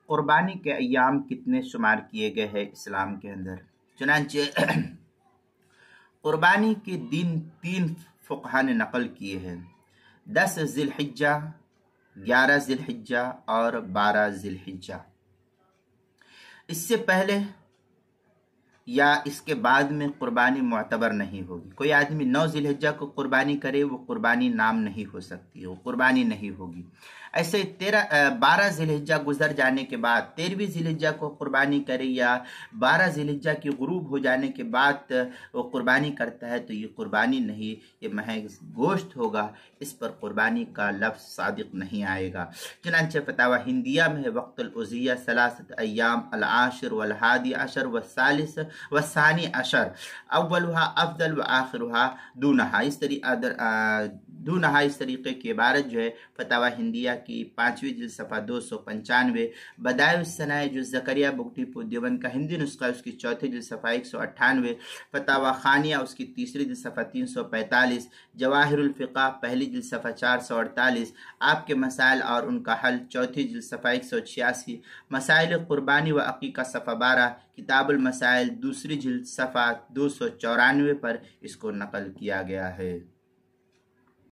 قربانی کے ایام کتنے شمار کیے گئے ہیں اسلام کے اندر؟ چنانچہ قربانی کے دن 3 فقہا نے نقل کیے ہیں: 10 ذی الحجہ، 11 ذی الحجہ اور 12 ذی الحجہ۔ اس سے پہلے یا اس کے بعد میں قربانی معتبر نہیں ہوگی۔ کوئی آدمی 9 ذی الحجہ کو قربانی کرے، وہ قربانی نام نہیں ہو سکتی، وہ قربانی نہیں ہوگی۔ ایسے 12 ذی الحجہ گزر جانے کے بعد 13ویں ذی الحجہ کو قربانی کرے یا 12 ذی الحجہ کی غروب ہو جانے کے بعد وہ قربانی کرتا ہے تو یہ قربانی نہیں، یہ محض گوشت ہوگا، اس پر قربانی کا لفظ صادق نہیں آئے گا۔ چنانچہ فتاوی ہندیہ میں ہے وقت الأضحیہ 3 ایام، العاشر والحادی عشر والثالث والثانی عشر، اولها افضل وآخرها دونہا، اس طریقے کی عبارت جو ہے فتاوی ہندیہ کی 5ویں جلد صفحہ 295، بدائع الصنائع جو زکریا بگٹی پور دیوبند کا ہندی نسخہ اس کی 4تھی جلد صفحہ 198، فتاوی خانیہ اس کی 3ری جلد صفحہ 345، جواہر الفقہ 1لی جلد صفحہ 448، آپ کے مسائل اور ان کا حل 4تھی جلد صفحہ 186، مسائل قربانی و عقیقہ صفحہ 12، کتاب المسائل 2ری جلد صفحہ 294 پر اس کو نقل کیا گیا ہے۔